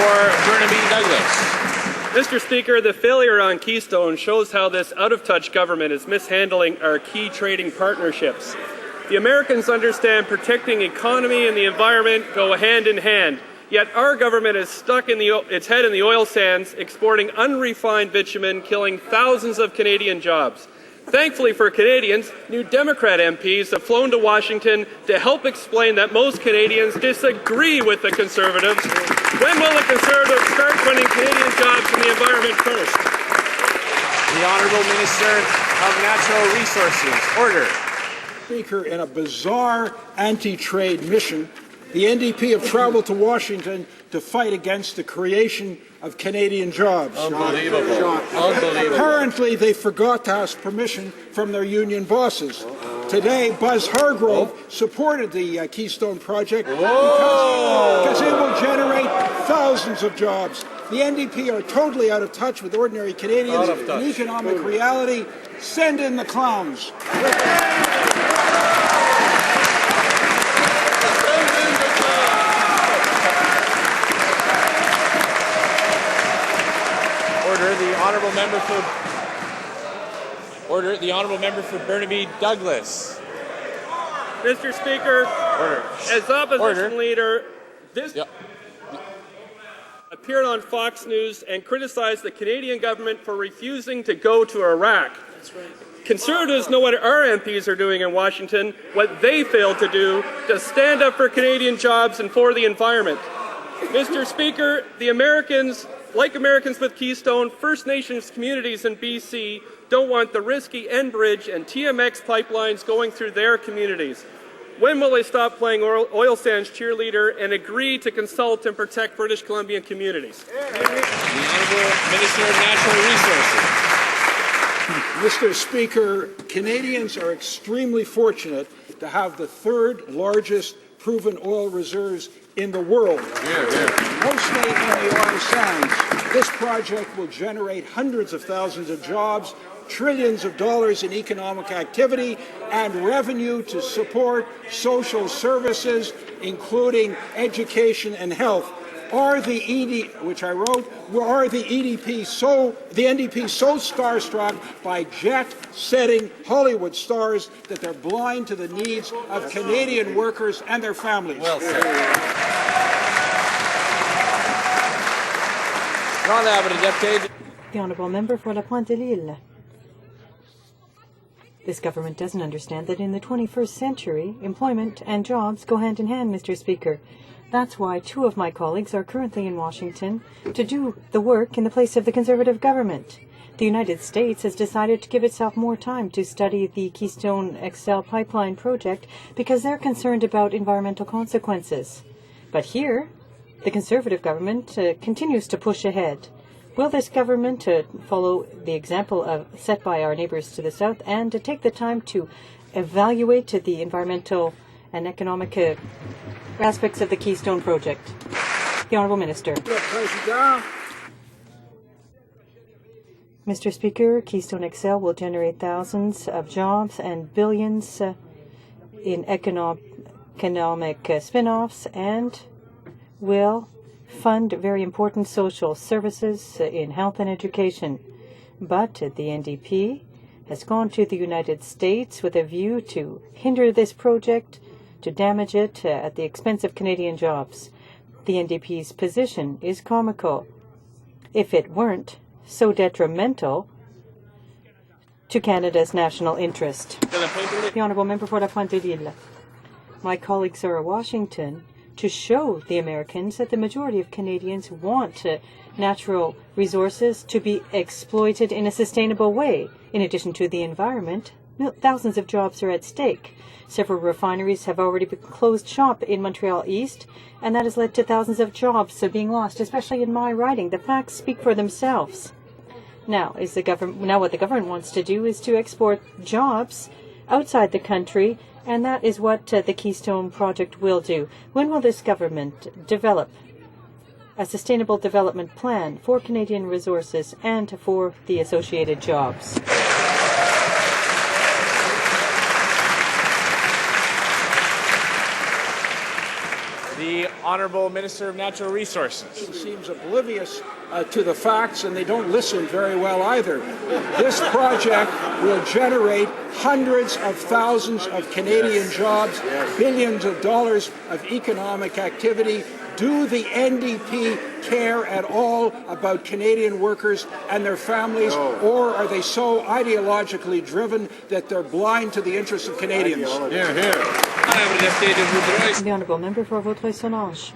for Burnaby Douglas. Mr. Speaker, the failure on Keystone shows how this out-of-touch government is mishandling our key trading partnerships. The Americans understand protecting economy and the environment go hand in hand, yet our government is stuck in its head in the oil sands, exporting unrefined bitumen, killing thousands of Canadian jobs. Thankfully for Canadians, new Democrat MPs have flown to Washington to help explain that most Canadians disagree with the Conservatives. When will the Conservatives start putting Canadian jobs and the environment first? The Honourable Minister of Natural Resources. Order. Speaker, in a bizarre anti-trade mission, the NDP have traveled to Washington to fight against the creation of Canadian jobs. Unbelievable. Unbelievable. Apparently, they forgot to ask permission from their union bosses. Today, Buzz Hargrove supported the Keystone project because it will generate thousands of jobs. The NDP are totally out of touch with ordinary Canadians and economic reality. Send in the clowns. Order. The honourable member for Burnaby Douglas. Mr. Speaker, as opposition leader, this appeared on Fox News and criticized the Canadian government for refusing to go to Iraq. Conservatives know what our MPs are doing in Washington, what they failed to do to stand up for Canadian jobs and for the environment. Mr. Speaker, like Americans with Keystone, First Nations communities in BC don't want the risky Enbridge and TMX pipelines going through their communities. When will they stop playing oil sands cheerleader and agree to consult and protect British Columbian communities? The Honourable Minister of Natural Resources. Mr. Speaker, Canadians are extremely fortunate to have the third largest proven oil reserves in the world. Mostly in the oil sands. This project will generate hundreds of thousands of jobs, trillions of dollars in economic activity, and revenue to support social services, including education and health. Are the NDP so starstruck by jet-setting Hollywood stars that they're blind to the needs of Canadian workers and their families? Well said. The Honourable Member for La Pointe-de-L'Île. This government doesn't understand that in the 21st century, employment and jobs go hand in hand, Mr. Speaker. That's why two of my colleagues are currently in Washington to do the work in the place of the Conservative government. The United States has decided to give itself more time to study the Keystone XL pipeline project because they're concerned about environmental consequences. But here, the Conservative government continues to push ahead. Will this government follow the example set by our neighbours to the south and to take the time to evaluate the environmental and economic aspects of the Keystone project? The Honourable Minister. Mr. Speaker, Keystone XL will generate thousands of jobs and billions in economic spin-offs and will fund very important social services in health and education. But the NDP has gone to the United States with a view to hinder this project, to damage it at the expense of Canadian jobs. The NDP's position is comical, if it weren't so detrimental to Canada's national interest. The Honourable Member for La Pointe-de-L'Île. My colleagues are in Washington to show the Americans that the majority of Canadians want natural resources to be exploited in a sustainable way. In addition to the environment, thousands of jobs are at stake. Several refineries have already closed shop in Montreal East, and that has led to thousands of jobs being lost, especially in my riding. The facts speak for themselves. Now, what the government wants to do is to export jobs outside the country, and that is what the Keystone project will do. When will this government develop a sustainable development plan for Canadian resources and for the associated jobs? The Honourable Minister of Natural Resources. Seems oblivious to the facts, and they don't listen very well either. This project will generate hundreds of thousands of Canadian jobs, billions of dollars of economic activity. Do the NDP care at all about Canadian workers and their families, or are they so ideologically driven that they're blind to the interests of Canadians? The honourable member for Vaudreuil-Soulanges.